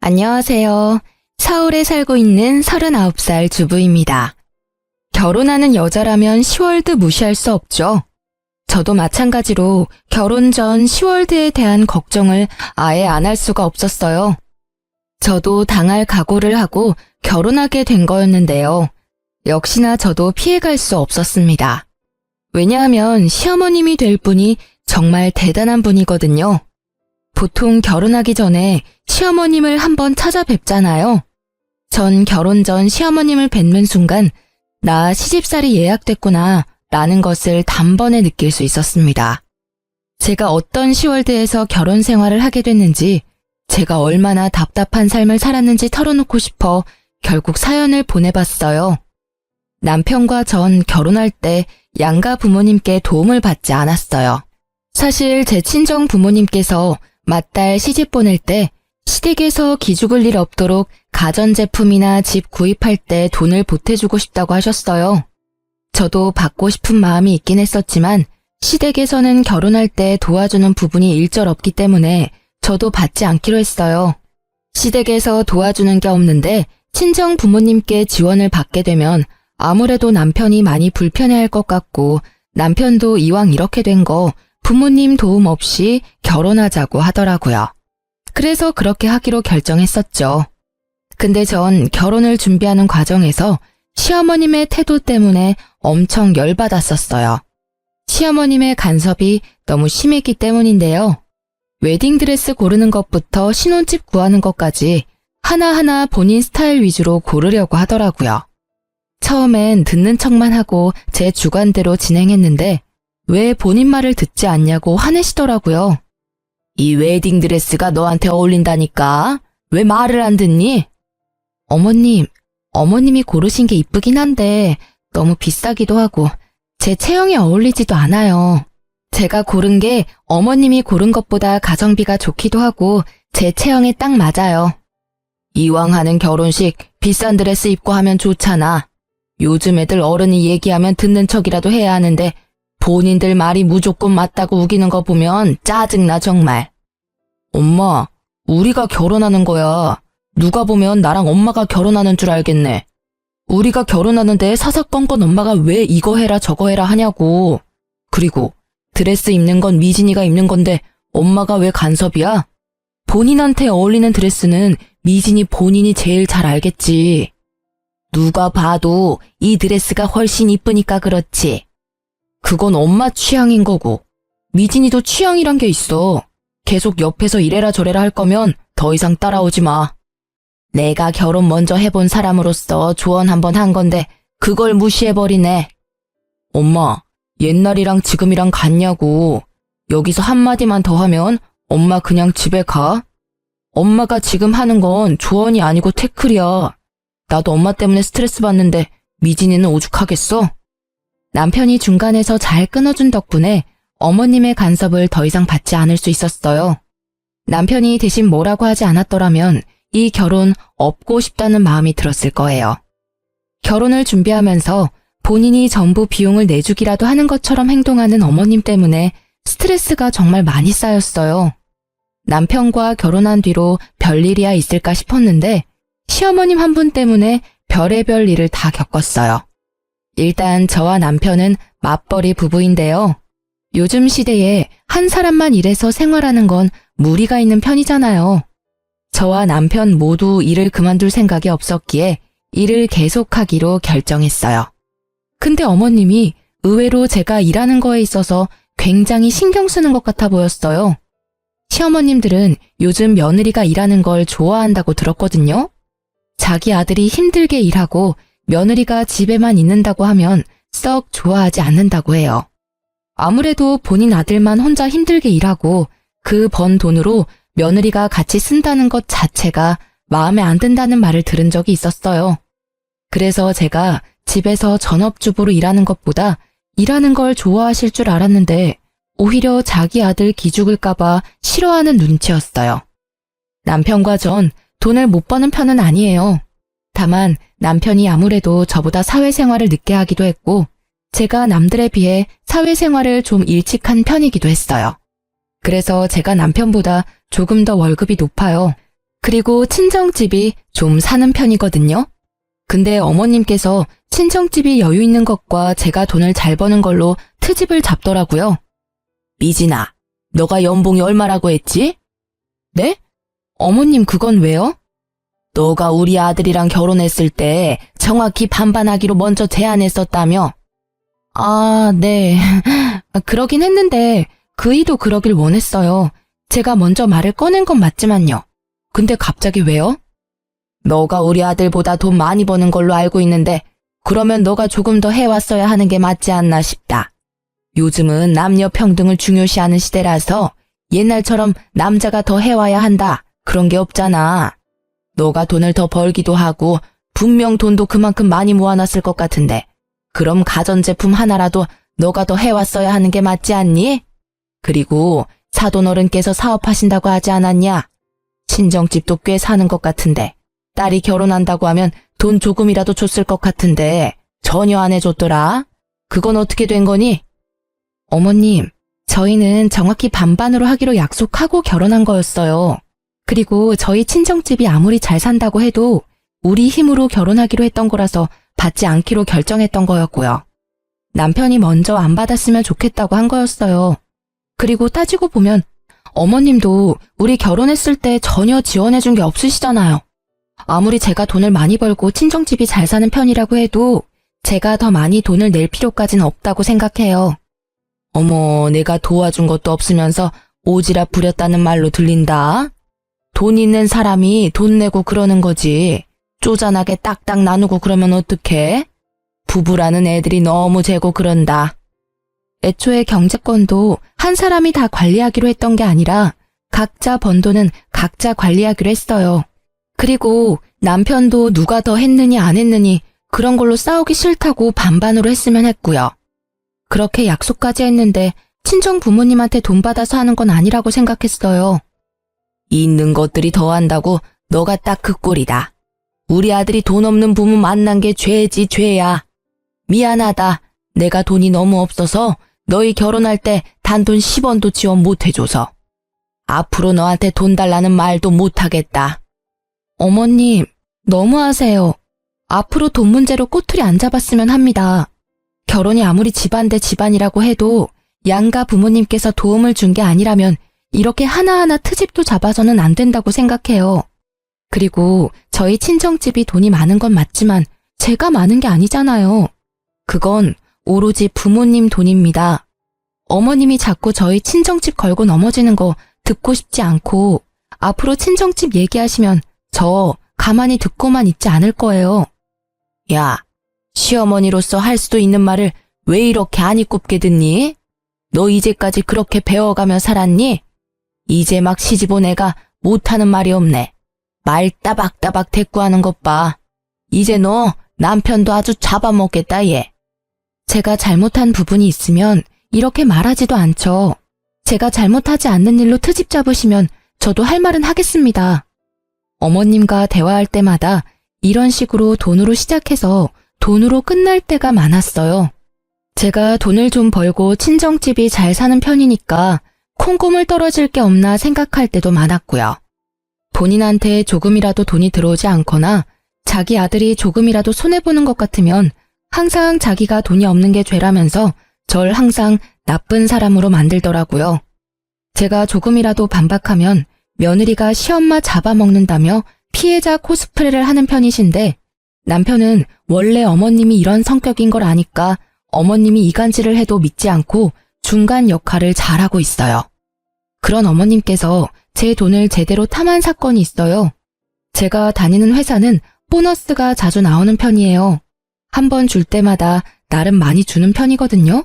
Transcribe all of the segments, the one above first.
안녕하세요. 서울에 살고 있는 39살 주부입니다. 결혼하는 여자라면 시월드 무시할 수 없죠. 저도 마찬가지로 결혼 전 시월드에 대한 걱정을 아예 안 할 수가 없었어요. 저도 당할 각오를 하고 결혼하게 된 거였는데요. 역시나 저도 피해갈 수 없었습니다. 왜냐하면 시어머님이 될 분이 정말 대단한 분이거든요. 보통 결혼하기 전에 시어머님을 한번 찾아뵙잖아요. 전 결혼 전 시어머님을 뵙는 순간 나 시집살이 예약됐구나 라는 것을 단번에 느낄 수 있었습니다. 제가 어떤 시월드에서 결혼 생활을 하게 됐는지, 제가 얼마나 답답한 삶을 살았는지 털어놓고 싶어 결국 사연을 보내봤어요. 남편과 전 결혼할 때 양가 부모님께 도움을 받지 않았어요. 사실 제 친정 부모님께서 맏딸 시집 보낼 때 시댁에서 기죽을 일 없도록 가전제품이나 집 구입할 때 돈을 보태주고 싶다고 하셨어요. 저도 받고 싶은 마음이 있긴 했었지만 시댁에서는 결혼할 때 도와주는 부분이 일절 없기 때문에 저도 받지 않기로 했어요. 시댁에서 도와주는 게 없는데 친정 부모님께 지원을 받게 되면 아무래도 남편이 많이 불편해할 것 같고, 남편도 이왕 이렇게 된 거 부모님 도움 없이 결혼하자고 하더라고요. 그래서 그렇게 하기로 결정했었죠. 근데 전 결혼을 준비하는 과정에서 시어머님의 태도 때문에 엄청 열받았었어요. 시어머님의 간섭이 너무 심했기 때문인데요. 웨딩드레스 고르는 것부터 신혼집 구하는 것까지 하나하나 본인 스타일 위주로 고르려고 하더라고요. 처음엔 듣는 척만 하고 제 주관대로 진행했는데 왜 본인 말을 듣지 않냐고 화내시더라고요. 이 웨딩드레스가 너한테 어울린다니까? 왜 말을 안 듣니? 어머님이 고르신 게 이쁘긴 한데 너무 비싸기도 하고 제 체형에 어울리지도 않아요. 제가 고른 게 어머님이 고른 것보다 가성비가 좋기도 하고 제 체형에 딱 맞아요. 이왕 하는 결혼식 비싼 드레스 입고 하면 좋잖아. 요즘 애들 어른이 얘기하면 듣는 척이라도 해야 하는데 본인들 말이 무조건 맞다고 우기는 거 보면 짜증나 정말. 엄마, 우리가 결혼하는 거야. 누가 보면 나랑 엄마가 결혼하는 줄 알겠네. 우리가 결혼하는데 사사건건 엄마가 왜 이거 해라 저거 해라 하냐고. 그리고 드레스 입는 건 미진이가 입는 건데 엄마가 왜 간섭이야? 본인한테 어울리는 드레스는 미진이 본인이 제일 잘 알겠지. 누가 봐도 이 드레스가 훨씬 이쁘니까 그렇지. 그건 엄마 취향인 거고 미진이도 취향이란 게 있어. 계속 옆에서 이래라 저래라 할 거면 더 이상 따라오지 마. 내가 결혼 먼저 해본 사람으로서 조언 한번 한 건데 그걸 무시해버리네. 엄마, 옛날이랑 지금이랑 같냐고. 여기서 한마디만 더 하면 엄마 그냥 집에 가. 엄마가 지금 하는 건 조언이 아니고 태클이야. 나도 엄마 때문에 스트레스 받는데 미진이는 오죽하겠어? 남편이 중간에서 잘 끊어준 덕분에 어머님의 간섭을 더 이상 받지 않을 수 있었어요. 남편이 대신 뭐라고 하지 않았더라면 이 결혼 업고 싶다는 마음이 들었을 거예요. 결혼을 준비하면서 본인이 전부 비용을 내주기라도 하는 것처럼 행동하는 어머님 때문에 스트레스가 정말 많이 쌓였어요. 남편과 결혼한 뒤로 별일이야 있을까 싶었는데 시어머님 한 분 때문에 별의별 일을 다 겪었어요. 일단 저와 남편은 맞벌이 부부인데요. 요즘 시대에 한 사람만 일해서 생활하는 건 무리가 있는 편이잖아요. 저와 남편 모두 일을 그만둘 생각이 없었기에 일을 계속하기로 결정했어요. 근데 어머님이 의외로 제가 일하는 거에 있어서 굉장히 신경 쓰는 것 같아 보였어요. 시어머님들은 요즘 며느리가 일하는 걸 좋아한다고 들었거든요. 자기 아들이 힘들게 일하고 며느리가 집에만 있는다고 하면 썩 좋아하지 않는다고 해요. 아무래도 본인 아들만 혼자 힘들게 일하고 그 번 돈으로 며느리가 같이 쓴다는 것 자체가 마음에 안 든다는 말을 들은 적이 있었어요. 그래서 제가 집에서 전업주부로 일하는 것보다 일하는 걸 좋아하실 줄 알았는데 오히려 자기 아들 기죽을까봐 싫어하는 눈치였어요. 남편과 전 돈을 못 버는 편은 아니에요. 다만 남편이 아무래도 저보다 사회생활을 늦게 하기도 했고 제가 남들에 비해 사회생활을 좀 일찍 한 편이기도 했어요. 그래서 제가 남편보다 조금 더 월급이 높아요. 그리고 친정집이 좀 사는 편이거든요. 근데 어머님께서 친정집이 여유 있는 것과 제가 돈을 잘 버는 걸로 트집을 잡더라고요. 미진아, 너가 연봉이 얼마라고 했지? 네? 어머님 그건 왜요? 너가 우리 아들이랑 결혼했을 때 정확히 반반하기로 먼저 제안했었다며? 아, 네. 그러긴 했는데 그이도 그러길 원했어요. 제가 먼저 말을 꺼낸 건 맞지만요. 근데 갑자기 왜요? 너가 우리 아들보다 돈 많이 버는 걸로 알고 있는데 그러면 너가 조금 더 해왔어야 하는 게 맞지 않나 싶다. 요즘은 남녀 평등을 중요시하는 시대라서 옛날처럼 남자가 더 해와야 한다. 그런 게 없잖아. 너가 돈을 더 벌기도 하고 분명 돈도 그만큼 많이 모아놨을 것 같은데 그럼 가전제품 하나라도 너가 더 해왔어야 하는 게 맞지 않니? 그리고 사돈어른께서 사업하신다고 하지 않았냐? 친정집도 꽤 사는 것 같은데 딸이 결혼한다고 하면 돈 조금이라도 줬을 것 같은데 전혀 안 해줬더라. 그건 어떻게 된 거니? 어머님, 저희는 정확히 반반으로 하기로 약속하고 결혼한 거였어요. 그리고 저희 친정집이 아무리 잘 산다고 해도 우리 힘으로 결혼하기로 했던 거라서 받지 않기로 결정했던 거였고요. 남편이 먼저 안 받았으면 좋겠다고 한 거였어요. 그리고 따지고 보면 어머님도 우리 결혼했을 때 전혀 지원해준 게 없으시잖아요. 아무리 제가 돈을 많이 벌고 친정집이 잘 사는 편이라고 해도 제가 더 많이 돈을 낼 필요까지는 없다고 생각해요. 어머, 내가 도와준 것도 없으면서 오지랖 부렸다는 말로 들린다. 돈 있는 사람이 돈 내고 그러는 거지. 쪼잔하게 딱딱 나누고 그러면 어떡해? 부부라는 애들이 너무 재고 그런다. 애초에 경제권도 한 사람이 다 관리하기로 했던 게 아니라 각자 번 돈은 각자 관리하기로 했어요. 그리고 남편도 누가 더 했느니 안 했느니 그런 걸로 싸우기 싫다고 반반으로 했으면 했고요. 그렇게 약속까지 했는데 친정 부모님한테 돈 받아서 하는 건 아니라고 생각했어요. 있는 것들이 더한다고 너가 딱 그 꼴이다. 우리 아들이 돈 없는 부모 만난 게 죄지 죄야. 미안하다. 내가 돈이 너무 없어서 너희 결혼할 때 단돈 10원도 지원 못 해줘서. 앞으로 너한테 돈 달라는 말도 못 하겠다. 어머님, 너무하세요. 앞으로 돈 문제로 꼬투리 안 잡았으면 합니다. 결혼이 아무리 집안 대 집안이라고 해도 양가 부모님께서 도움을 준 게 아니라면 이렇게 하나하나 트집도 잡아서는 안 된다고 생각해요. 그리고 저희 친정집이 돈이 많은 건 맞지만 제가 많은 게 아니잖아요. 그건 오로지 부모님 돈입니다. 어머님이 자꾸 저희 친정집 걸고 넘어지는 거 듣고 싶지 않고 앞으로 친정집 얘기하시면 저 가만히 듣고만 있지 않을 거예요. 야, 시어머니로서 할 수도 있는 말을 왜 이렇게 안 이꼽게 듣니? 너 이제까지 그렇게 배워가며 살았니? 이제 막 시집 온 애가 못하는 말이 없네. 말 따박따박 대꾸하는 것 봐. 이제 너 남편도 아주 잡아먹겠다 얘. 제가 잘못한 부분이 있으면 이렇게 말하지도 않죠. 제가 잘못하지 않는 일로 트집 잡으시면 저도 할 말은 하겠습니다. 어머님과 대화할 때마다 이런 식으로 돈으로 시작해서 돈으로 끝날 때가 많았어요. 제가 돈을 좀 벌고 친정집이 잘 사는 편이니까 콩고물 떨어질 게 없나 생각할 때도 많았고요. 본인한테 조금이라도 돈이 들어오지 않거나 자기 아들이 조금이라도 손해보는 것 같으면 항상 자기가 돈이 없는 게 죄라면서 절 항상 나쁜 사람으로 만들더라고요. 제가 조금이라도 반박하면 며느리가 시엄마 잡아먹는다며 피해자 코스프레를 하는 편이신데 남편은 원래 어머님이 이런 성격인 걸 아니까 어머님이 이간질을 해도 믿지 않고 중간 역할을 잘하고 있어요. 그런 어머님께서 제 돈을 제대로 탐한 사건이 있어요. 제가 다니는 회사는 보너스가 자주 나오는 편이에요. 한 번 줄 때마다 나름 많이 주는 편이거든요.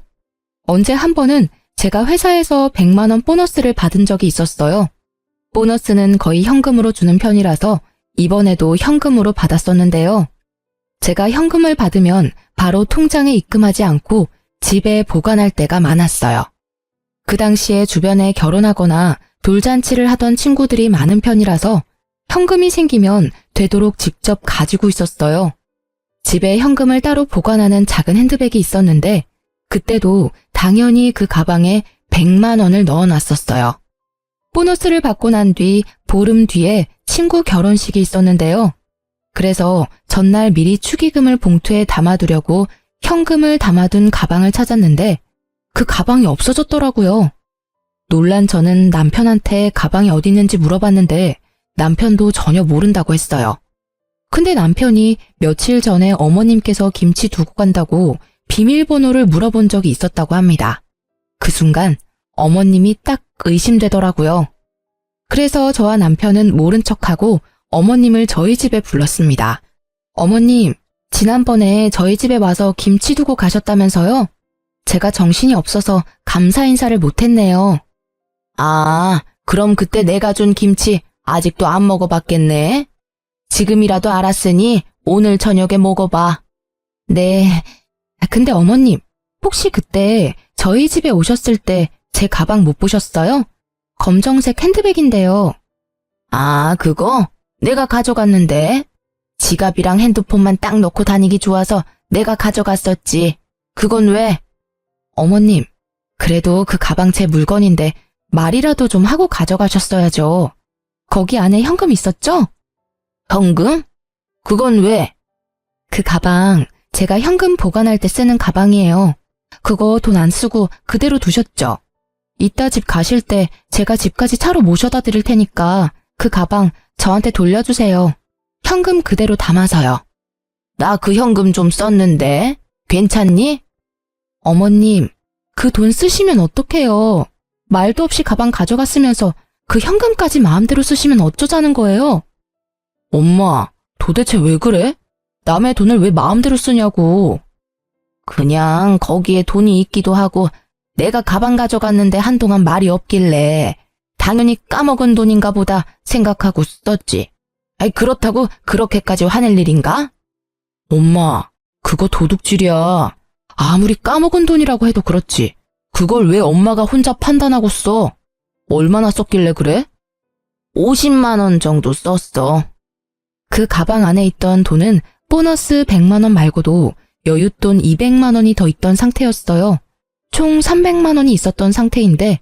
언제 한 번은 제가 회사에서 100만 원 보너스를 받은 적이 있었어요. 보너스는 거의 현금으로 주는 편이라서 이번에도 현금으로 받았었는데요. 제가 현금을 받으면 바로 통장에 입금하지 않고 집에 보관할 때가 많았어요. 그 당시에 주변에 결혼하거나 돌잔치를 하던 친구들이 많은 편이라서 현금이 생기면 되도록 직접 가지고 있었어요. 집에 현금을 따로 보관하는 작은 핸드백이 있었는데 그때도 당연히 그 가방에 100만 원을 넣어놨었어요. 보너스를 받고 난 뒤 보름 뒤에 친구 결혼식이 있었는데요. 그래서 전날 미리 축의금을 봉투에 담아두려고 현금을 담아둔 가방을 찾았는데 그 가방이 없어졌더라고요. 놀란 저는 남편한테 가방이 어디 있는지 물어봤는데 남편도 전혀 모른다고 했어요. 근데 남편이 며칠 전에 어머님께서 김치 두고 간다고 비밀번호를 물어본 적이 있었다고 합니다. 그 순간 어머님이 딱 의심되더라고요. 그래서 저와 남편은 모른 척하고 어머님을 저희 집에 불렀습니다. 어머님, 지난번에 저희 집에 와서 김치 두고 가셨다면서요? 제가 정신이 없어서 감사 인사를 못했네요. 아, 그럼 그때 내가 준 김치 아직도 안 먹어봤겠네? 지금이라도 알았으니 오늘 저녁에 먹어봐. 네. 근데 어머님, 혹시 그때 저희 집에 오셨을 때 제 가방 못 보셨어요? 검정색 핸드백인데요. 아, 그거? 내가 가져갔는데. 지갑이랑 핸드폰만 딱 넣고 다니기 좋아서 내가 가져갔었지. 그건 왜? 어머님, 그래도 그 가방 제 물건인데 말이라도 좀 하고 가져가셨어야죠. 거기 안에 현금 있었죠? 현금? 그건 왜? 그 가방 제가 현금 보관할 때 쓰는 가방이에요. 그거 돈 안 쓰고 그대로 두셨죠? 이따 집 가실 때 제가 집까지 차로 모셔다 드릴 테니까 그 가방 저한테 돌려주세요. 현금 그대로 담아서요. 나 그 현금 좀 썼는데 괜찮니? 어머님, 그 돈 쓰시면 어떡해요? 말도 없이 가방 가져갔으면서 그 현금까지 마음대로 쓰시면 어쩌자는 거예요? 엄마, 도대체 왜 그래? 남의 돈을 왜 마음대로 쓰냐고. 그냥 거기에 돈이 있기도 하고 내가 가방 가져갔는데 한동안 말이 없길래 당연히 까먹은 돈인가 보다 생각하고 썼지. 아이, 그렇다고 그렇게까지 화낼 일인가? 엄마, 그거 도둑질이야. 아무리 까먹은 돈이라고 해도 그렇지. 그걸 왜 엄마가 혼자 판단하고 써? 얼마나 썼길래 그래? 50만 원 정도 썼어. 그 가방 안에 있던 돈은 보너스 100만 원 말고도 여윳돈 200만 원이 더 있던 상태였어요. 총 300만 원이 있었던 상태인데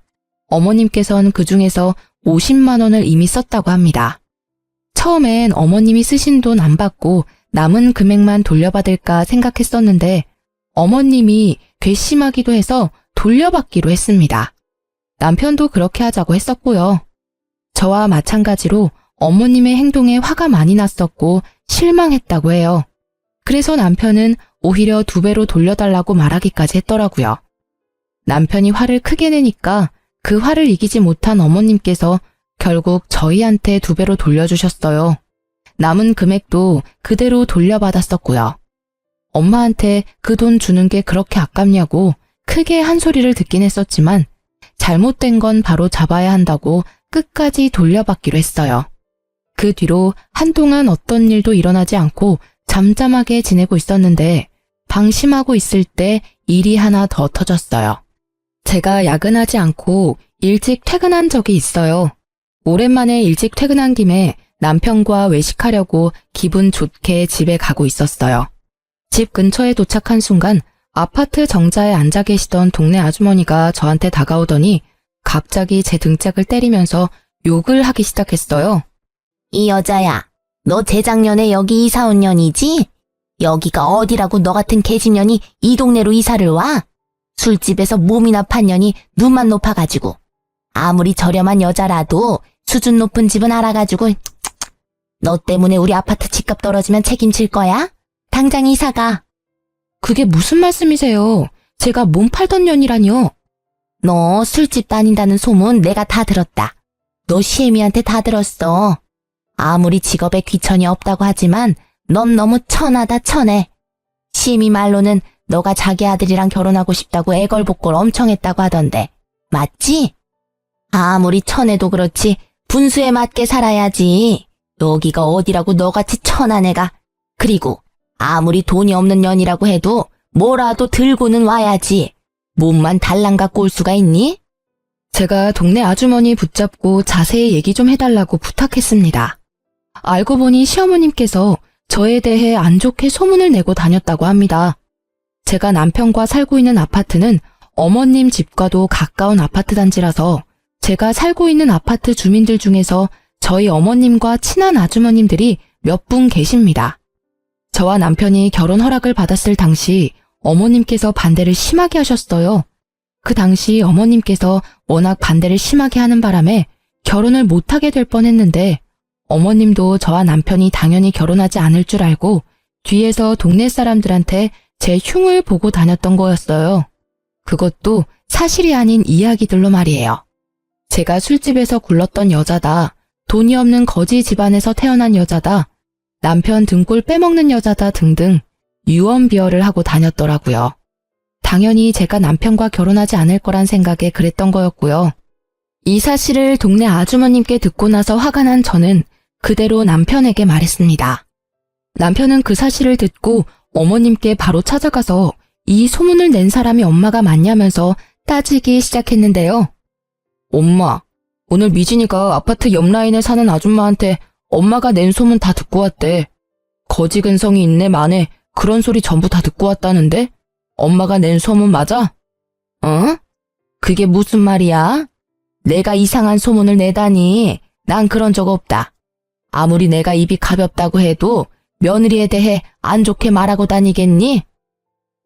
어머님께서는 그 중에서 50만 원을 이미 썼다고 합니다. 처음엔 어머님이 쓰신 돈 안 받고 남은 금액만 돌려받을까 생각했었는데 어머님이 괘씸하기도 해서 돌려받기로 했습니다. 남편도 그렇게 하자고 했었고요. 저와 마찬가지로 어머님의 행동에 화가 많이 났었고 실망했다고 해요. 그래서 남편은 오히려 2배로 돌려달라고 말하기까지 했더라고요. 남편이 화를 크게 내니까 그 화를 이기지 못한 어머님께서 결국 저희한테 2배로 돌려주셨어요. 남은 금액도 그대로 돌려받았었고요. 엄마한테 그 돈 주는 게 그렇게 아깝냐고 크게 한 소리를 듣긴 했었지만 잘못된 건 바로 잡아야 한다고 끝까지 돌려받기로 했어요. 그 뒤로 한동안 어떤 일도 일어나지 않고 잠잠하게 지내고 있었는데 방심하고 있을 때 일이 하나 더 터졌어요. 제가 야근하지 않고 일찍 퇴근한 적이 있어요. 오랜만에 일찍 퇴근한 김에 남편과 외식하려고 기분 좋게 집에 가고 있었어요. 집 근처에 도착한 순간 아파트 정자에 앉아 계시던 동네 아주머니가 저한테 다가오더니 갑자기 제 등짝을 때리면서 욕을 하기 시작했어요. 이 여자야, 너 재작년에 여기 이사 온 년이지? 여기가 어디라고 너 같은 개집년이 이 동네로 이사를 와? 술집에서 몸이나 판 년이 눈만 높아가지고. 아무리 저렴한 여자라도 수준 높은 집은 알아가지고 너 때문에 우리 아파트 집값 떨어지면 책임질 거야? 당장 이사가. 그게 무슨 말씀이세요? 제가 몸 팔던 년이라뇨. 너 술집 다닌다는 소문 내가 다 들었다. 너 시애미한테 다 들었어. 아무리 직업에 귀천이 없다고 하지만 넌 너무 천하다 천해. 시애미 말로는 너가 자기 아들이랑 결혼하고 싶다고 애걸복걸 엄청 했다고 하던데. 맞지? 아무리 천해도 그렇지 분수에 맞게 살아야지. 여기가 어디라고 너같이 천한 애가. 그리고 아무리 돈이 없는 년이라고 해도 뭐라도 들고는 와야지. 몸만 달랑 갖고 올 수가 있니? 제가 동네 아주머니 붙잡고 자세히 얘기 좀 해달라고 부탁했습니다. 알고 보니 시어머님께서 저에 대해 안 좋게 소문을 내고 다녔다고 합니다. 제가 남편과 살고 있는 아파트는 어머님 집과도 가까운 아파트 단지라서 제가 살고 있는 아파트 주민들 중에서 저희 어머님과 친한 아주머님들이 몇 분 계십니다. 저와 남편이 결혼 허락을 받았을 당시 어머님께서 반대를 심하게 하셨어요. 그 당시 어머님께서 워낙 반대를 심하게 하는 바람에 결혼을 못하게 될 뻔했는데 어머님도 저와 남편이 당연히 결혼하지 않을 줄 알고 뒤에서 동네 사람들한테 제 흉을 보고 다녔던 거였어요. 그것도 사실이 아닌 이야기들로 말이에요. 제가 술집에서 굴렀던 여자다, 돈이 없는 거지 집안에서 태어난 여자다, 남편 등골 빼먹는 여자다 등등 유언비어를 하고 다녔더라고요. 당연히 제가 남편과 결혼하지 않을 거란 생각에 그랬던 거였고요. 이 사실을 동네 아주머님께 듣고 나서 화가 난 저는 그대로 남편에게 말했습니다. 남편은 그 사실을 듣고 어머님께 바로 찾아가서 이 소문을 낸 사람이 엄마가 맞냐면서 따지기 시작했는데요. 엄마, 오늘 미진이가 아파트 옆 라인에 사는 아줌마한테 엄마가 낸 소문 다 듣고 왔대. 거지 근성이 있네 마네 그런 소리 전부 다 듣고 왔다는데? 엄마가 낸 소문 맞아? 어? 그게 무슨 말이야? 내가 이상한 소문을 내다니 난 그런 적 없다. 아무리 내가 입이 가볍다고 해도 며느리에 대해 안 좋게 말하고 다니겠니?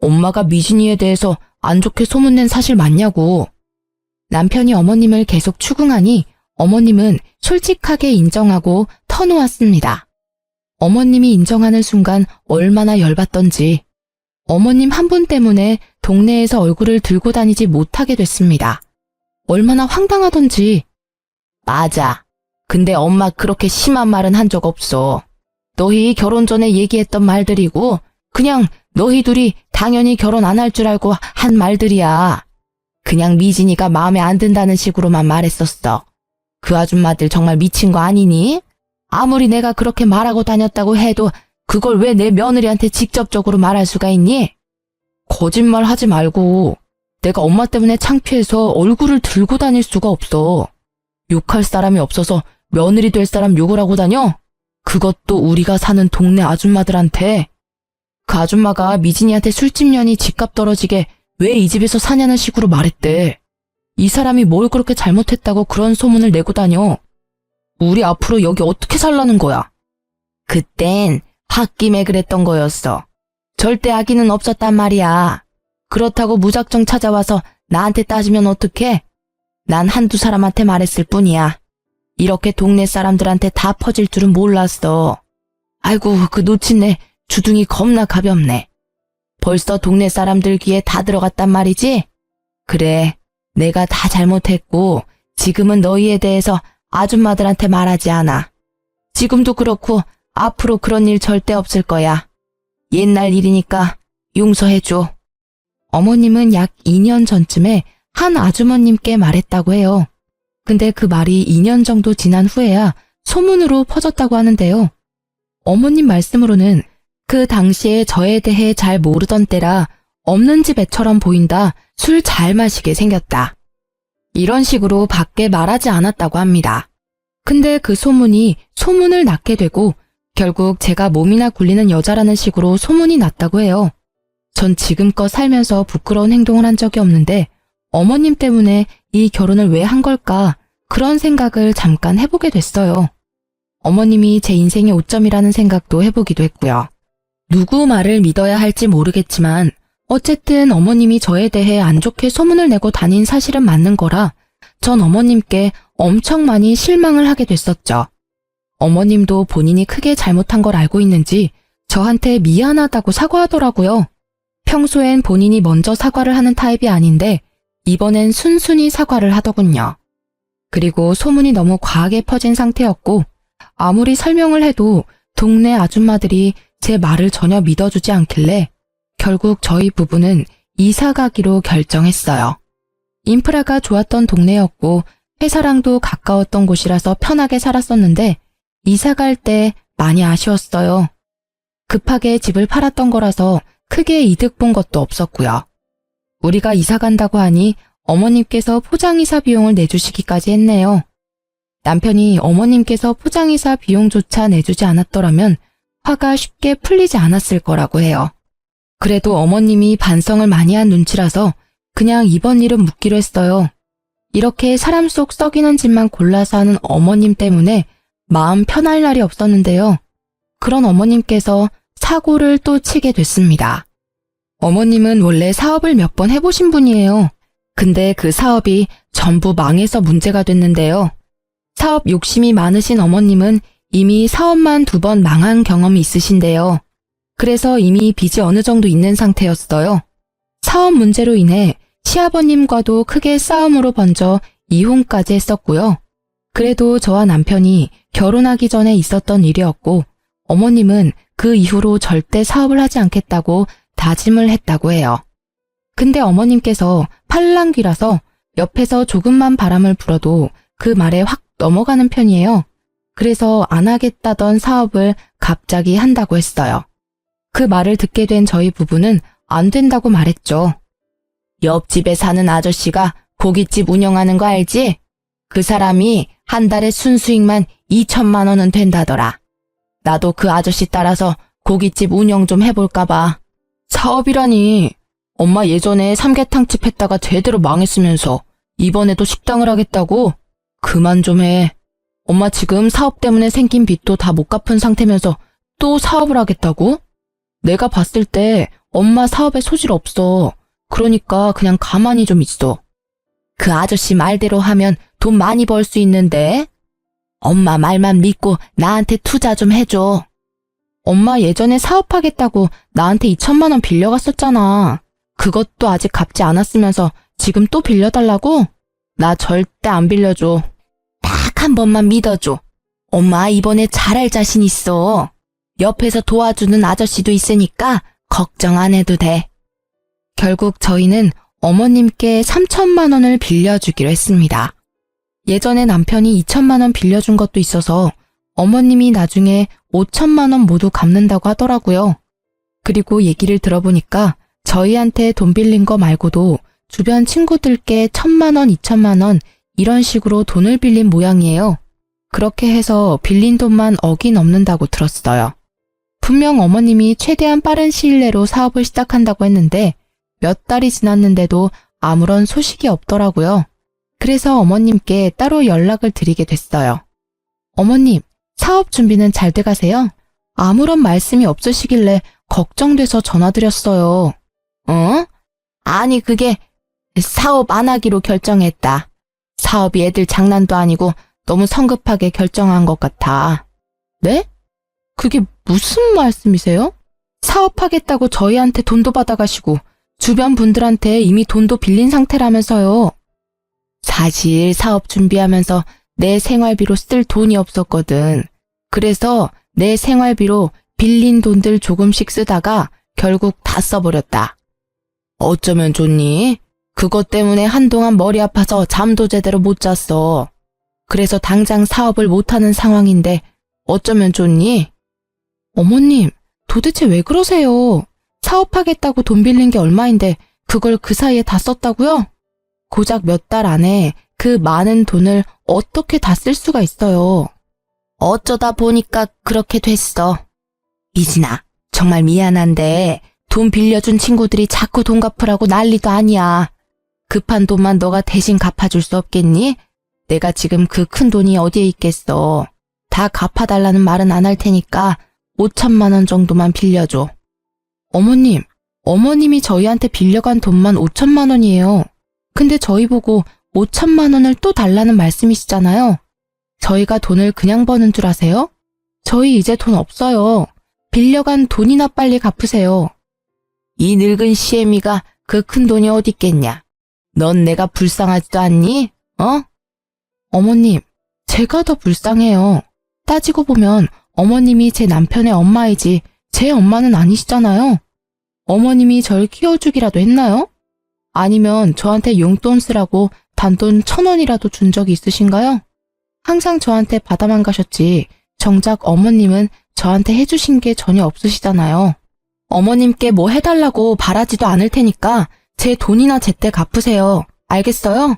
엄마가 미진이에 대해서 안 좋게 소문낸 사실 맞냐고. 남편이 어머님을 계속 추궁하니 어머님은 솔직하게 인정하고 터놓았습니다. 어머님이 인정하는 순간 얼마나 열받던지 어머님 한 분 때문에 동네에서 얼굴을 들고 다니지 못하게 됐습니다. 얼마나 황당하던지. 맞아. 근데 엄마 그렇게 심한 말은 한 적 없어. 너희 결혼 전에 얘기했던 말들이고 그냥 너희 둘이 당연히 결혼 안 할 줄 알고 한 말들이야. 그냥 미진이가 마음에 안 든다는 식으로만 말했었어. 그 아줌마들 정말 미친 거 아니니? 아무리 내가 그렇게 말하고 다녔다고 해도 그걸 왜 내 며느리한테 직접적으로 말할 수가 있니? 거짓말 하지 말고 내가 엄마 때문에 창피해서 얼굴을 들고 다닐 수가 없어. 욕할 사람이 없어서 며느리 될 사람 욕을 하고 다녀? 그것도 우리가 사는 동네 아줌마들한테. 그 아줌마가 미진이한테 술집 년이 집값 떨어지게 왜 이 집에서 사냐는 식으로 말했대. 이 사람이 뭘 그렇게 잘못했다고 그런 소문을 내고 다녀. 우리 앞으로 여기 어떻게 살라는 거야? 그땐 홧김에 그랬던 거였어. 절대 악의는 없었단 말이야. 그렇다고 무작정 찾아와서 나한테 따지면 어떡해? 난 한두 사람한테 말했을 뿐이야. 이렇게 동네 사람들한테 다 퍼질 줄은 몰랐어. 아이고, 그 놓친네 주둥이 겁나 가볍네. 벌써 동네 사람들 귀에 다 들어갔단 말이지? 그래, 내가 다 잘못했고 지금은 너희에 대해서 아줌마들한테 말하지 않아. 지금도 그렇고 앞으로 그런 일 절대 없을 거야. 옛날 일이니까 용서해줘. 어머님은 약 2년 전쯤에 한 아주머님께 말했다고 해요. 근데 그 말이 2년 정도 지난 후에야 소문으로 퍼졌다고 하는데요. 어머님 말씀으로는 그 당시에 저에 대해 잘 모르던 때라 없는 집 애처럼 보인다, 술 잘 마시게 생겼다. 이런 식으로 밖에 말하지 않았다고 합니다. 근데 그 소문이 소문을 낳게 되고 결국 제가 몸이나 굴리는 여자라는 식으로 소문이 났다고 해요. 전 지금껏 살면서 부끄러운 행동을 한 적이 없는데 어머님 때문에 이 결혼을 왜 한 걸까 그런 생각을 잠깐 해보게 됐어요. 어머님이 제 인생의 오점이라는 생각도 해보기도 했고요. 누구 말을 믿어야 할지 모르겠지만 어쨌든 어머님이 저에 대해 안 좋게 소문을 내고 다닌 사실은 맞는 거라 전 어머님께 엄청 많이 실망을 하게 됐었죠. 어머님도 본인이 크게 잘못한 걸 알고 있는지 저한테 미안하다고 사과하더라고요. 평소엔 본인이 먼저 사과를 하는 타입이 아닌데 이번엔 순순히 사과를 하더군요. 그리고 소문이 너무 과하게 퍼진 상태였고 아무리 설명을 해도 동네 아줌마들이 제 말을 전혀 믿어주지 않길래 결국 저희 부부는 이사 가기로 결정했어요. 인프라가 좋았던 동네였고 회사랑도 가까웠던 곳이라서 편하게 살았었는데 이사 갈 때 많이 아쉬웠어요. 급하게 집을 팔았던 거라서 크게 이득 본 것도 없었고요. 우리가 이사 간다고 하니 어머님께서 포장이사 비용을 내주시기까지 했네요. 남편이 어머님께서 포장이사 비용조차 내주지 않았더라면 화가 쉽게 풀리지 않았을 거라고 해요. 그래도 어머님이 반성을 많이 한 눈치라서 그냥 이번 일은 묻기로 했어요. 이렇게 사람 속 썩이는 짓만 골라서 하는 어머님 때문에 마음 편할 날이 없었는데요. 그런 어머님께서 사고를 또 치게 됐습니다. 어머님은 원래 사업을 몇 번 해보신 분이에요. 근데 그 사업이 전부 망해서 문제가 됐는데요. 사업 욕심이 많으신 어머님은 이미 사업만 2번 망한 경험이 있으신데요. 그래서 이미 빚이 어느 정도 있는 상태였어요. 사업 문제로 인해 시아버님과도 크게 싸움으로 번져 이혼까지 했었고요. 그래도 저와 남편이 결혼하기 전에 있었던 일이었고 어머님은 그 이후로 절대 사업을 하지 않겠다고 다짐을 했다고 해요. 근데 어머님께서 팔랑귀라서 옆에서 조금만 바람을 불어도 그 말에 확 넘어가는 편이에요. 그래서 안 하겠다던 사업을 갑자기 한다고 했어요. 그 말을 듣게 된 저희 부부는 안 된다고 말했죠. 옆집에 사는 아저씨가 고깃집 운영하는 거 알지? 그 사람이 한 달에 순수익만 2천만 원은 된다더라. 나도 그 아저씨 따라서 고깃집 운영 좀 해볼까 봐. 사업이라니. 엄마 예전에 삼계탕집 했다가 제대로 망했으면서 이번에도 식당을 하겠다고? 그만 좀 해. 엄마 지금 사업 때문에 생긴 빚도 다 못 갚은 상태면서 또 사업을 하겠다고? 내가 봤을 때 엄마 사업에 소질 없어. 그러니까 그냥 가만히 좀 있어. 그 아저씨 말대로 하면 돈 많이 벌 수 있는데? 엄마 말만 믿고 나한테 투자 좀 해줘. 엄마 예전에 사업하겠다고 나한테 2천만 원 빌려갔었잖아. 그것도 아직 갚지 않았으면서 지금 또 빌려달라고? 나 절대 안 빌려줘. 딱 한 번만 믿어줘. 엄마 이번에 잘할 자신 있어. 옆에서 도와주는 아저씨도 있으니까 걱정 안 해도 돼. 결국 저희는 어머님께 3천만 원을 빌려주기로 했습니다. 예전에 남편이 2천만 원 빌려준 것도 있어서 어머님이 나중에 5천만 원 모두 갚는다고 하더라고요. 그리고 얘기를 들어보니까 저희한테 돈 빌린 거 말고도 주변 친구들께 1,000만 원, 2천만 원 이런 식으로 돈을 빌린 모양이에요. 그렇게 해서 빌린 돈만 억이 넘는다고 들었어요. 분명 어머님이 최대한 빠른 시일 내로 사업을 시작한다고 했는데 몇 달이 지났는데도 아무런 소식이 없더라고요. 그래서 어머님께 따로 연락을 드리게 됐어요. 어머님, 사업 준비는 잘 돼가세요? 아무런 말씀이 없으시길래 걱정돼서 전화드렸어요. 어? 아니 그게 사업 안 하기로 결정했다. 사업이 애들 장난도 아니고 너무 성급하게 결정한 것 같아. 네? 그게 무슨 말씀이세요? 사업하겠다고 저희한테 돈도 받아가시고 주변 분들한테 이미 돈도 빌린 상태라면서요. 사실 사업 준비하면서 내 생활비로 쓸 돈이 없었거든. 그래서 내 생활비로 빌린 돈들 조금씩 쓰다가 결국 다 써버렸다. 어쩌면 좋니? 그것 때문에 한동안 머리 아파서 잠도 제대로 못 잤어. 그래서 당장 사업을 못하는 상황인데 어쩌면 좋니? 어머님, 도대체 왜 그러세요? 사업하겠다고 돈 빌린 게 얼마인데 그걸 그 사이에 다 썼다고요? 고작 몇 달 안에 그 많은 돈을 어떻게 다 쓸 수가 있어요? 어쩌다 보니까 그렇게 됐어. 이진아, 정말 미안한데 돈 빌려준 친구들이 자꾸 돈 갚으라고 난리도 아니야. 급한 돈만 너가 대신 갚아줄 수 없겠니? 내가 지금 그 큰 돈이 어디에 있겠어. 다 갚아달라는 말은 안 할 테니까 5천만 원 정도만 빌려줘. 어머님, 어머님이 저희한테 빌려간 돈만 5천만 원이에요. 근데 저희 보고 5천만 원을 또 달라는 말씀이시잖아요. 저희가 돈을 그냥 버는 줄 아세요? 저희 이제 돈 없어요. 빌려간 돈이나 빨리 갚으세요. 이 늙은 시애미가 그 큰 돈이 어디 있겠냐. 넌 내가 불쌍하지도 않니? 어? 어머님, 제가 더 불쌍해요. 따지고 보면 어머님이 제 남편의 엄마이지 제 엄마는 아니시잖아요. 어머님이 절 키워주기라도 했나요? 아니면 저한테 용돈 쓰라고 단돈 1,000원이라도 준 적이 있으신가요? 항상 저한테 받아만 가셨지 정작 어머님은 저한테 해주신 게 전혀 없으시잖아요. 어머님께 뭐 해달라고 바라지도 않을 테니까 제 돈이나 제때 갚으세요. 알겠어요?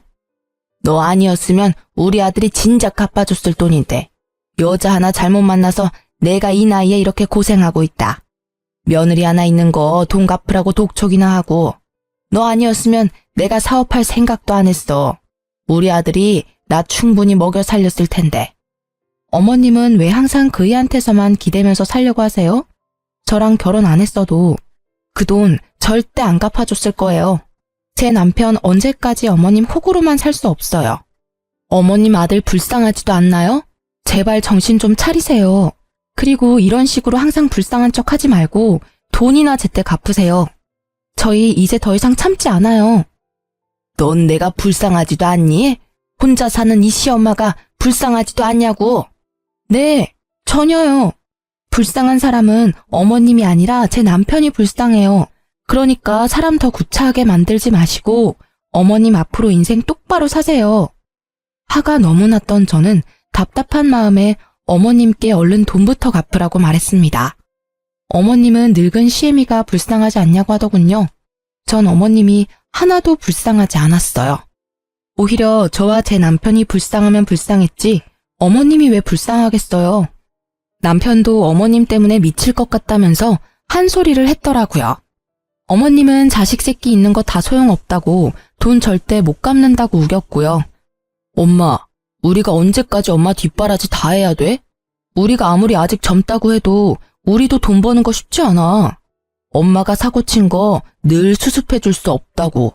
너 아니었으면 우리 아들이 진작 갚아줬을 돈인데 여자 하나 잘못 만나서 내가 이 나이에 이렇게 고생하고 있다. 며느리 하나 있는 거 돈 갚으라고 독촉이나 하고 너 아니었으면 내가 사업할 생각도 안 했어. 우리 아들이 나 충분히 먹여 살렸을 텐데. 어머님은 왜 항상 그이한테서만 기대면서 살려고 하세요? 저랑 결혼 안 했어도 그 돈 절대 안 갚아줬을 거예요. 제 남편 언제까지 어머님 호구로만 살 수 없어요. 어머님 아들 불쌍하지도 않나요? 제발 정신 좀 차리세요. 그리고 이런 식으로 항상 불쌍한 척 하지 말고 돈이나 제때 갚으세요. 저희 이제 더 이상 참지 않아요. 넌 내가 불쌍하지도 않니? 혼자 사는 이 시엄마가 불쌍하지도 않냐고. 네, 전혀요. 불쌍한 사람은 어머님이 아니라 제 남편이 불쌍해요. 그러니까 사람 더 구차하게 만들지 마시고 어머님 앞으로 인생 똑바로 사세요. 화가 너무 났던 저는 답답한 마음에 어머님께 얼른 돈부터 갚으라고 말했습니다. 어머님은 늙은 시애미가 불쌍하지 않냐고 하더군요. 전 어머님이 하나도 불쌍하지 않았어요. 오히려 저와 제 남편이 불쌍하면 불쌍했지 어머님이 왜 불쌍하겠어요. 남편도 어머님 때문에 미칠 것 같다면서 한 소리를 했더라고요. 어머님은 자식 새끼 있는 거 다 소용없다고 돈 절대 못 갚는다고 우겼고요. 엄마, 우리가 언제까지 엄마 뒷바라지 다 해야 돼? 우리가 아무리 아직 젊다고 해도 우리도 돈 버는 거 쉽지 않아. 엄마가 사고 친 거 늘 수습해 줄 수 없다고.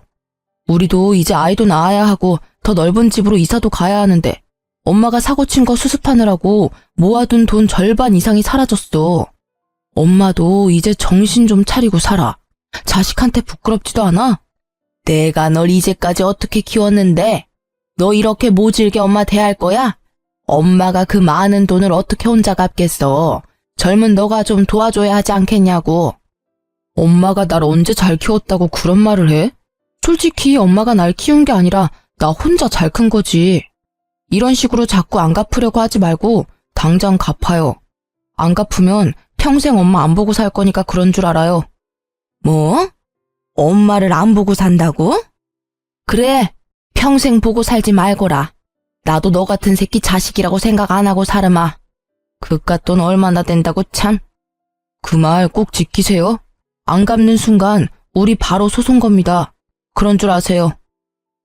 우리도 이제 아이도 낳아야 하고 더 넓은 집으로 이사도 가야 하는데 엄마가 사고 친 거 수습하느라고 모아둔 돈 절반 이상이 사라졌어. 엄마도 이제 정신 좀 차리고 살아. 자식한테 부끄럽지도 않아? 내가 널 이제까지 어떻게 키웠는데? 너 이렇게 모질게 엄마 대할 거야? 엄마가 그 많은 돈을 어떻게 혼자 갚겠어? 젊은 너가 좀 도와줘야 하지 않겠냐고. 엄마가 날 언제 잘 키웠다고 그런 말을 해? 솔직히 엄마가 날 키운 게 아니라 나 혼자 잘 큰 거지. 이런 식으로 자꾸 안 갚으려고 하지 말고 당장 갚아요. 안 갚으면 평생 엄마 안 보고 살 거니까 그런 줄 알아요. 뭐? 엄마를 안 보고 산다고? 그래, 평생 보고 살지 말거라. 나도 너 같은 새끼 자식이라고 생각 안 하고 살으마. 그깟 돈 얼마나 된다고 참. 그 말 꼭 지키세요. 안 갚는 순간 우리 바로 소송 겁니다. 그런 줄 아세요.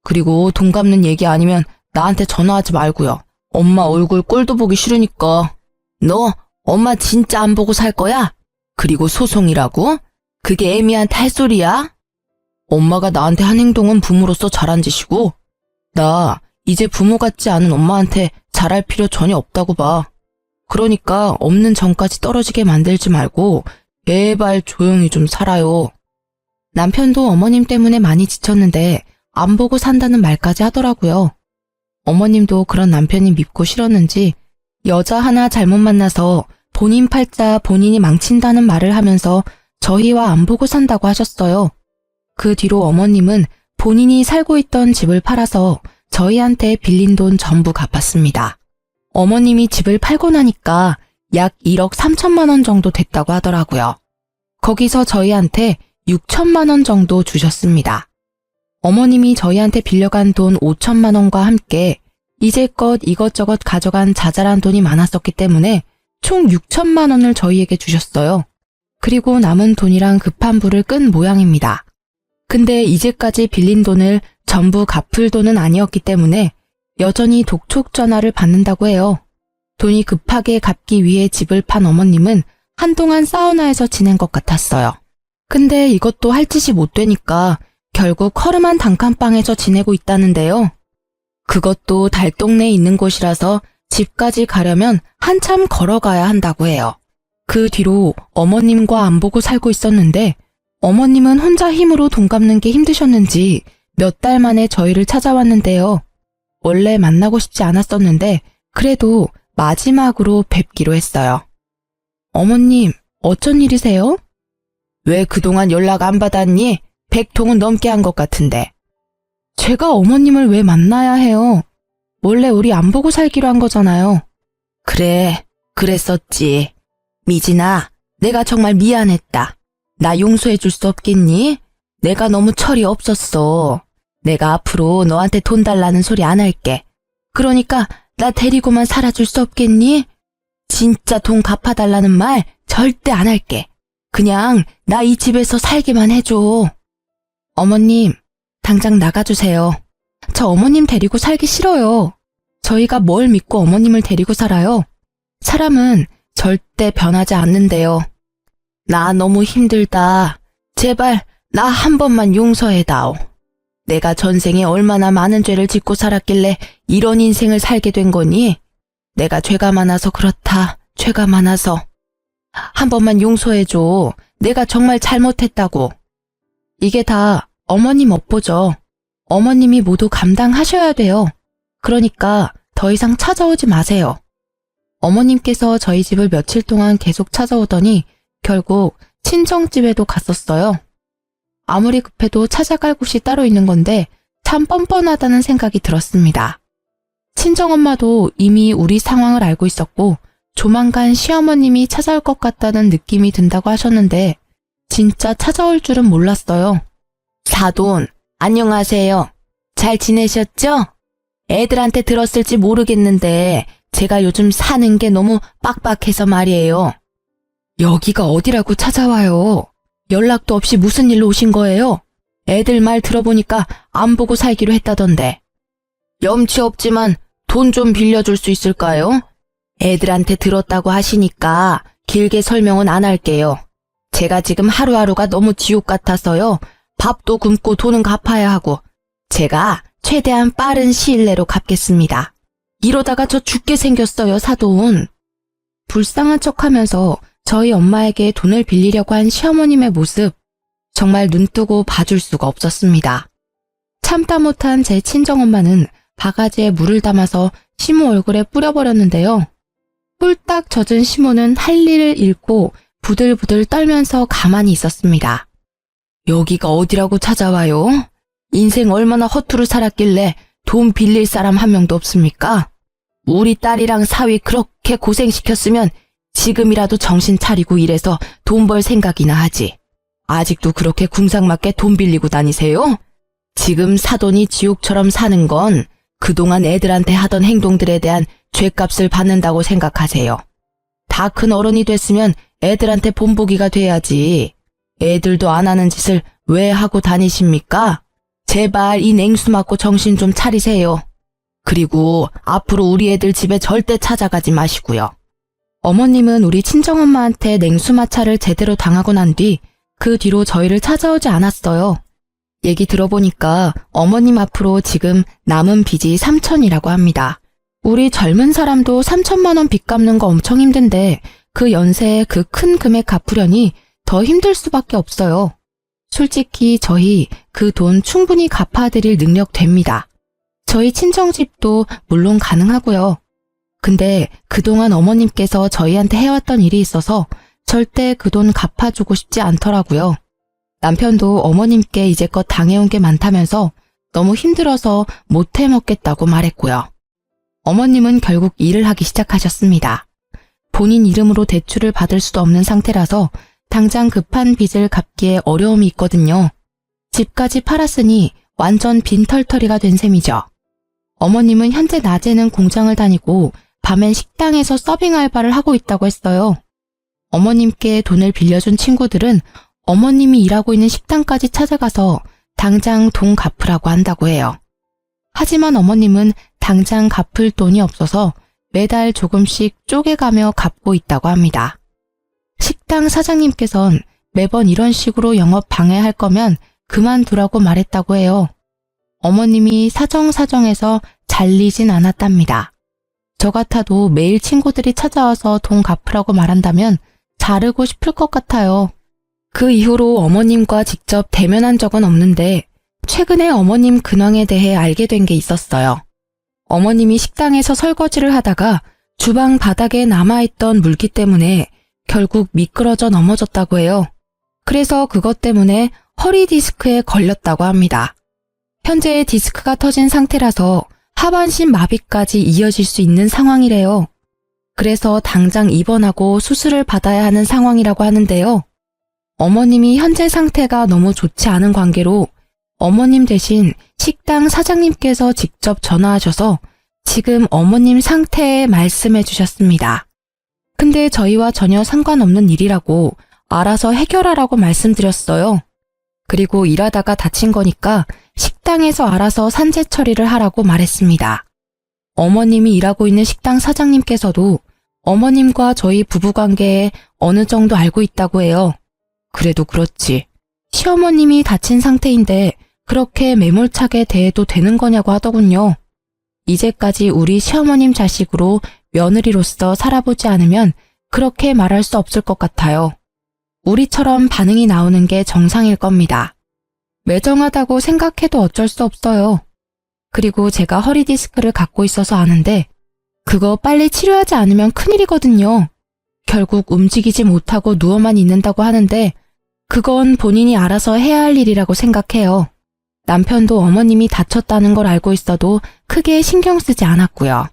그리고 돈 갚는 얘기 아니면 나한테 전화하지 말고요. 엄마 얼굴 꼴도 보기 싫으니까. 너 엄마 진짜 안 보고 살 거야? 그리고 소송이라고? 그게 애미한테 할 소리야? 엄마가 나한테 한 행동은 부모로서 잘한 짓이고 나 이제 부모 같지 않은 엄마한테 잘할 필요 전혀 없다고 봐. 그러니까 없는 정까지 떨어지게 만들지 말고 제발 조용히 좀 살아요. 남편도 어머님 때문에 많이 지쳤는데 안 보고 산다는 말까지 하더라고요. 어머님도 그런 남편이 밉고 싫었는지 여자 하나 잘못 만나서 본인 팔자 본인이 망친다는 말을 하면서 저희와 안 보고 산다고 하셨어요. 그 뒤로 어머님은 본인이 살고 있던 집을 팔아서 저희한테 빌린 돈 전부 갚았습니다. 어머님이 집을 팔고 나니까 약 1억 3천만 원 정도 됐다고 하더라고요. 거기서 저희한테 6천만 원 정도 주셨습니다. 어머님이 저희한테 빌려간 돈 5천만 원과 함께 이제껏 이것저것 가져간 자잘한 돈이 많았었기 때문에 총 6천만 원을 저희에게 주셨어요. 그리고 남은 돈이랑 급한 불을 끈 모양입니다. 근데 이제까지 빌린 돈을 전부 갚을 돈은 아니었기 때문에 여전히 독촉 전화를 받는다고 해요. 돈이 급하게 갚기 위해 집을 판 어머님은 한동안 사우나에서 지낸 것 같았어요. 근데 이것도 할 짓이 못 되니까 결국 허름한 단칸방에서 지내고 있다는데요. 그것도 달동네에 있는 곳이라서 집까지 가려면 한참 걸어가야 한다고 해요. 그 뒤로 어머님과 안 보고 살고 있었는데 어머님은 혼자 힘으로 돈 갚는 게 힘드셨는지 몇 달 만에 저희를 찾아왔는데요. 원래 만나고 싶지 않았었는데 그래도 마지막으로 뵙기로 했어요. 어머님, 어쩐 일이세요? 왜 그동안 연락 안 받았니? 100통은 넘게 한 것 같은데. 제가 어머님을 왜 만나야 해요? 원래 우리 안 보고 살기로 한 거잖아요. 그래, 그랬었지. 미진아, 내가 정말 미안했다. 나 용서해 줄 수 없겠니? 내가 너무 철이 없었어. 내가 앞으로 너한테 돈 달라는 소리 안 할게. 그러니까 나 데리고만 살아줄 수 없겠니? 진짜 돈 갚아달라는 말 절대 안 할게. 그냥 나 이 집에서 살게만 해줘. 어머님, 당장 나가주세요. 저 어머님 데리고 살기 싫어요. 저희가 뭘 믿고 어머님을 데리고 살아요? 사람은 절대 변하지 않는데요. 나 너무 힘들다. 제발 나 한 번만 용서해다오. 내가 전생에 얼마나 많은 죄를 짓고 살았길래 이런 인생을 살게 된 거니? 내가 죄가 많아서 그렇다. 죄가 많아서. 한 번만 용서해줘. 내가 정말 잘못했다고. 이게 다 어머님 업보죠. 어머님이 모두 감당하셔야 돼요. 그러니까 더 이상 찾아오지 마세요. 어머님께서 저희 집을 며칠 동안 계속 찾아오더니 결국 친정집에도 갔었어요. 아무리 급해도 찾아갈 곳이 따로 있는 건데 참 뻔뻔하다는 생각이 들었습니다. 친정엄마도 이미 우리 상황을 알고 있었고 조만간 시어머님이 찾아올 것 같다는 느낌이 든다고 하셨는데 진짜 찾아올 줄은 몰랐어요. 사돈, 안녕하세요. 잘 지내셨죠? 애들한테 들었을지 모르겠는데 제가 요즘 사는 게 너무 빡빡해서 말이에요. 여기가 어디라고 찾아와요? 연락도 없이 무슨 일로 오신 거예요? 애들 말 들어보니까 안 보고 살기로 했다던데. 염치 없지만 돈 좀 빌려줄 수 있을까요? 애들한테 들었다고 하시니까 길게 설명은 안 할게요. 제가 지금 하루하루가 너무 지옥 같아서요. 밥도 굶고 돈은 갚아야 하고 제가 최대한 빠른 시일 내로 갚겠습니다. 이러다가 저 죽게 생겼어요, 사돈. 불쌍한 척하면서 저희 엄마에게 돈을 빌리려고 한 시어머님의 모습, 정말 눈뜨고 봐줄 수가 없었습니다. 참다 못한 제 친정엄마는 바가지에 물을 담아서 시모 얼굴에 뿌려버렸는데요. 홀딱 젖은 시모는 할 일을 잃고 부들부들 떨면서 가만히 있었습니다. 여기가 어디라고 찾아와요? 인생 얼마나 허투루 살았길래 돈 빌릴 사람 한 명도 없습니까? 우리 딸이랑 사위 그렇게 고생시켰으면 지금이라도 정신 차리고 일해서 돈 벌 생각이나 하지. 아직도 그렇게 궁상맞게 돈 빌리고 다니세요? 지금 사돈이 지옥처럼 사는 건 그동안 애들한테 하던 행동들에 대한 죗값을 받는다고 생각하세요. 다 큰 어른이 됐으면 애들한테 본보기가 돼야지. 애들도 안 하는 짓을 왜 하고 다니십니까? 제발 이 냉수 맞고 정신 좀 차리세요. 그리고 앞으로 우리 애들 집에 절대 찾아가지 마시고요. 어머님은 우리 친정엄마한테 냉수마찰을 제대로 당하고 난 뒤 그 뒤로 저희를 찾아오지 않았어요. 얘기 들어보니까 어머님 앞으로 지금 남은 빚이 3천이라고 합니다. 우리 젊은 사람도 3천만 원 빚 갚는 거 엄청 힘든데 그 연세에 그 큰 금액 갚으려니 더 힘들 수밖에 없어요. 솔직히 저희 그 돈 충분히 갚아드릴 능력 됩니다. 저희 친정집도 물론 가능하고요. 근데 그동안 어머님께서 저희한테 해왔던 일이 있어서 절대 그 돈 갚아주고 싶지 않더라고요. 남편도 어머님께 이제껏 당해온 게 많다면서 너무 힘들어서 못 해먹겠다고 말했고요. 어머님은 결국 일을 하기 시작하셨습니다. 본인 이름으로 대출을 받을 수도 없는 상태라서 당장 급한 빚을 갚기에 어려움이 있거든요. 집까지 팔았으니 완전 빈털터리가 된 셈이죠. 어머님은 현재 낮에는 공장을 다니고 밤엔 식당에서 서빙 알바를 하고 있다고 했어요. 어머님께 돈을 빌려준 친구들은 어머님이 일하고 있는 식당까지 찾아가서 당장 돈 갚으라고 한다고 해요. 하지만 어머님은 당장 갚을 돈이 없어서 매달 조금씩 쪼개가며 갚고 있다고 합니다. 식당 사장님께선 매번 이런 식으로 영업 방해할 거면 그만두라고 말했다고 해요. 어머님이 사정사정해서 잘리진 않았답니다. 저 같아도 매일 친구들이 찾아와서 돈 갚으라고 말한다면 자르고 싶을 것 같아요. 그 이후로 어머님과 직접 대면한 적은 없는데 최근에 어머님 근황에 대해 알게 된 게 있었어요. 어머님이 식당에서 설거지를 하다가 주방 바닥에 남아있던 물기 때문에 결국 미끄러져 넘어졌다고 해요. 그래서 그것 때문에 허리 디스크에 걸렸다고 합니다. 현재 디스크가 터진 상태라서 하반신 마비까지 이어질 수 있는 상황이래요. 그래서 당장 입원하고 수술을 받아야 하는 상황이라고 하는데요. 어머님이 현재 상태가 너무 좋지 않은 관계로 어머님 대신 식당 사장님께서 직접 전화하셔서 지금 어머님 상태에 말씀해 주셨습니다. 근데 저희와 전혀 상관없는 일이라고 알아서 해결하라고 말씀드렸어요. 그리고 일하다가 다친 거니까 식당에서 알아서 산재 처리를 하라고 말했습니다. 어머님이 일하고 있는 식당 사장님께서도 어머님과 저희 부부관계에 어느 정도 알고 있다고 해요. 그래도 그렇지. 시어머님이 다친 상태인데 그렇게 매몰차게 대해도 되는 거냐고 하더군요. 이제까지 우리 시어머님 자식으로 며느리로서 살아보지 않으면 그렇게 말할 수 없을 것 같아요. 우리처럼 반응이 나오는 게 정상일 겁니다. 매정하다고 생각해도 어쩔 수 없어요. 그리고 제가 허리 디스크를 갖고 있어서 아는데 그거 빨리 치료하지 않으면 큰일이거든요. 결국 움직이지 못하고 누워만 있는다고 하는데 그건 본인이 알아서 해야 할 일이라고 생각해요. 남편도 어머님이 다쳤다는 걸 알고 있어도 크게 신경 쓰지 않았고요.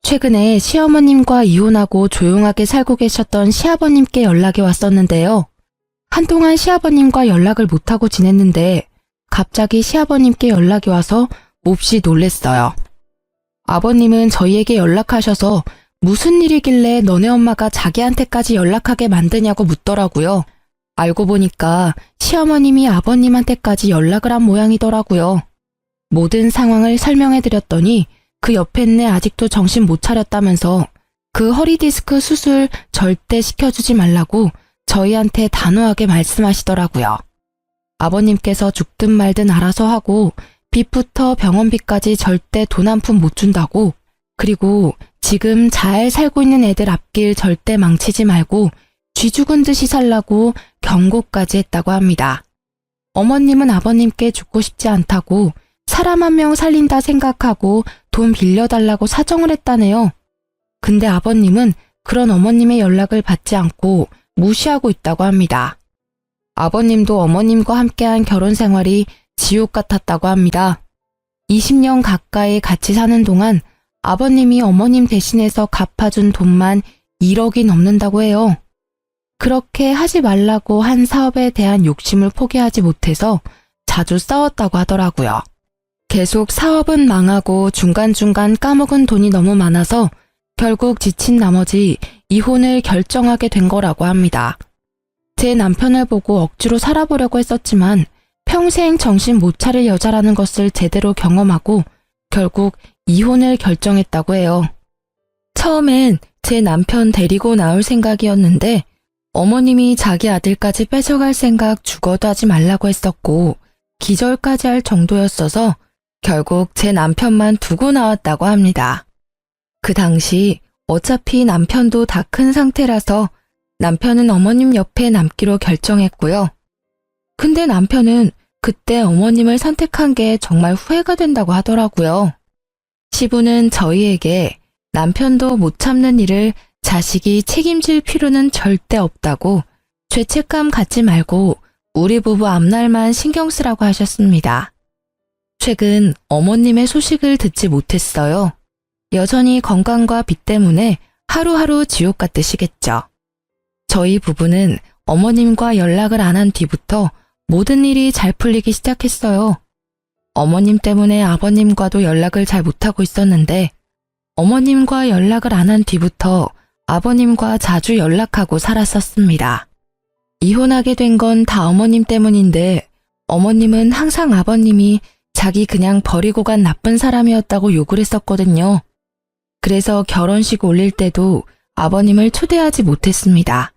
최근에 시어머님과 이혼하고 조용하게 살고 계셨던 시아버님께 연락이 왔었는데요. 한동안 시아버님과 연락을 못하고 지냈는데 갑자기 시아버님께 연락이 와서 몹시 놀랬어요. 아버님은 저희에게 연락하셔서 무슨 일이길래 너네 엄마가 자기한테까지 연락하게 만드냐고 묻더라고요. 알고 보니까 시어머님이 아버님한테까지 연락을 한 모양이더라고요. 모든 상황을 설명해드렸더니 그 옆에 아직도 정신 못 차렸다면서 그 허리 디스크 수술 절대 시켜주지 말라고 저희한테 단호하게 말씀하시더라고요. 아버님께서 죽든 말든 알아서 하고 빚부터 병원비까지 절대 돈 한 푼 못 준다고, 그리고 지금 잘 살고 있는 애들 앞길 절대 망치지 말고 쥐 죽은 듯이 살라고 경고까지 했다고 합니다. 어머님은 아버님께 죽고 싶지 않다고 사람 한 명 살린다 생각하고 돈 빌려달라고 사정을 했다네요. 근데 아버님은 그런 어머님의 연락을 받지 않고 무시하고 있다고 합니다. 아버님도 어머님과 함께한 결혼 생활이 지옥 같았다고 합니다. 20년 가까이 같이 사는 동안 아버님이 어머님 대신해서 갚아준 돈만 1억이 넘는다고 해요. 그렇게 하지 말라고 한 사업에 대한 욕심을 포기하지 못해서 자주 싸웠다고 하더라고요. 계속 사업은 망하고 중간중간 까먹은 돈이 너무 많아서 결국 지친 나머지 이혼을 결정하게 된 거라고 합니다. 제 남편을 보고 억지로 살아보려고 했었지만 평생 정신 못 차릴 여자라는 것을 제대로 경험하고 결국 이혼을 결정했다고 해요. 처음엔 제 남편 데리고 나올 생각이었는데 어머님이 자기 아들까지 뺏어갈 생각 죽어도 하지 말라고 했었고 기절까지 할 정도였어서 결국 제 남편만 두고 나왔다고 합니다. 그 당시 어차피 남편도 다 큰 상태라서 남편은 어머님 옆에 남기로 결정했고요. 근데 남편은 그때 어머님을 선택한 게 정말 후회가 된다고 하더라고요. 시부는 저희에게 남편도 못 참는 일을 자식이 책임질 필요는 절대 없다고 죄책감 갖지 말고 우리 부부 앞날만 신경 쓰라고 하셨습니다. 최근 어머님의 소식을 듣지 못했어요. 여전히 건강과 빚 때문에 하루하루 지옥 같으시겠죠. 저희 부부는 어머님과 연락을 안 한 뒤부터 모든 일이 잘 풀리기 시작했어요. 어머님 때문에 아버님과도 연락을 잘 못하고 있었는데 어머님과 연락을 안 한 뒤부터 아버님과 자주 연락하고 살았었습니다. 이혼하게 된 건 다 어머님 때문인데 어머님은 항상 아버님이 자기 그냥 버리고 간 나쁜 사람이었다고 욕을 했었거든요. 그래서 결혼식 올릴 때도 아버님을 초대하지 못했습니다.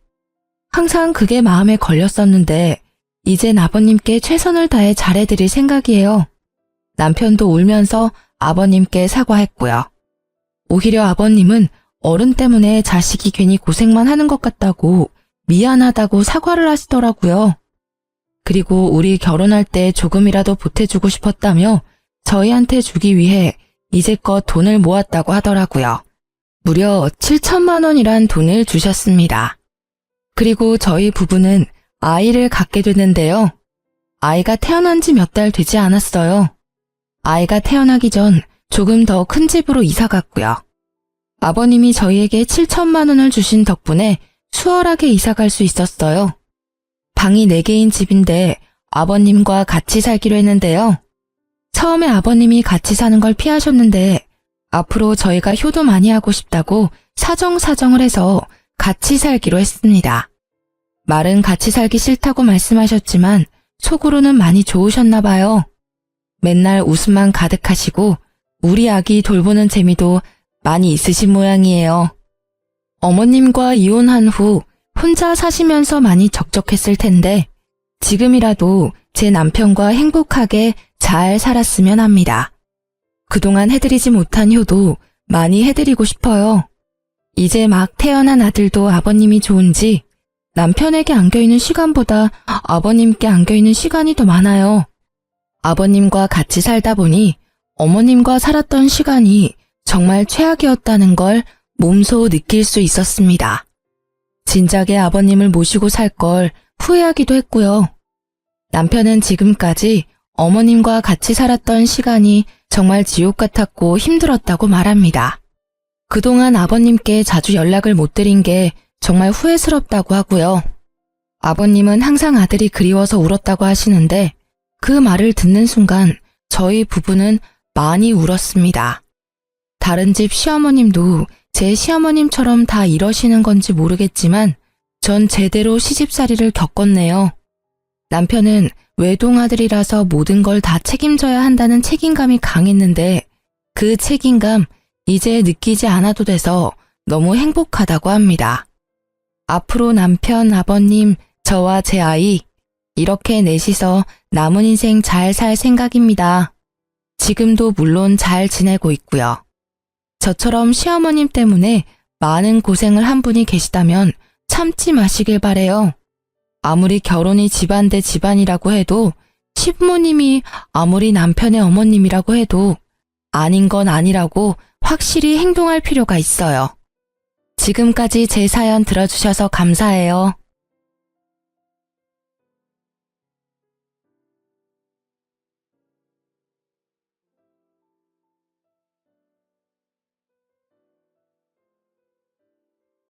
항상 그게 마음에 걸렸었는데 이젠 아버님께 최선을 다해 잘해드릴 생각이에요. 남편도 울면서 아버님께 사과했고요. 오히려 아버님은 어른 때문에 자식이 괜히 고생만 하는 것 같다고 미안하다고 사과를 하시더라고요. 그리고 우리 결혼할 때 조금이라도 보태주고 싶었다며 저희한테 주기 위해 이제껏 돈을 모았다고 하더라고요. 무려 7천만 원이란 돈을 주셨습니다. 그리고 저희 부부는 아이를 갖게 됐는데요. 아이가 태어난 지 몇 달 되지 않았어요. 아이가 태어나기 전 조금 더 큰 집으로 이사 갔고요. 아버님이 저희에게 7천만 원을 주신 덕분에 수월하게 이사 갈 수 있었어요. 방이 4개인 집인데 아버님과 같이 살기로 했는데요. 처음에 아버님이 같이 사는 걸 피하셨는데 앞으로 저희가 효도 많이 하고 싶다고 사정사정을 해서 같이 살기로 했습니다. 말은 같이 살기 싫다고 말씀하셨지만 속으로는 많이 좋으셨나 봐요. 맨날 웃음만 가득하시고 우리 아기 돌보는 재미도 많이 있으신 모양이에요. 어머님과 이혼한 후 혼자 사시면서 많이 적적했을 텐데 지금이라도 제 남편과 행복하게 잘 살았으면 합니다. 그동안 해드리지 못한 효도 많이 해드리고 싶어요. 이제 막 태어난 아들도 아버님이 좋은지 남편에게 안겨있는 시간보다 아버님께 안겨있는 시간이 더 많아요. 아버님과 같이 살다 보니 어머님과 살았던 시간이 정말 최악이었다는 걸 몸소 느낄 수 있었습니다. 진작에 아버님을 모시고 살 걸 후회하기도 했고요. 남편은 지금까지 어머님과 같이 살았던 시간이 정말 지옥 같았고 힘들었다고 말합니다. 그동안 아버님께 자주 연락을 못 드린 게 정말 후회스럽다고 하고요. 아버님은 항상 아들이 그리워서 울었다고 하시는데 그 말을 듣는 순간 저희 부부는 많이 울었습니다. 다른 집 시어머님도 제 시어머님처럼 다 이러시는 건지 모르겠지만 전 제대로 시집살이를 겪었네요. 남편은 외동아들이라서 모든 걸 다 책임져야 한다는 책임감이 강했는데 그 책임감 이제 느끼지 않아도 돼서 너무 행복하다고 합니다. 앞으로 남편, 아버님, 저와 제 아이 이렇게 넷이서 남은 인생 잘 살 생각입니다. 지금도 물론 잘 지내고 있고요. 저처럼 시어머님 때문에 많은 고생을 한 분이 계시다면 참지 마시길 바래요. 아무리 결혼이 집안 대 집안이라고 해도 시부모님이 아무리 남편의 어머님이라고 해도 아닌 건 아니라고 확실히 행동할 필요가 있어요. 지금까지 제 사연 들어주셔서 감사해요.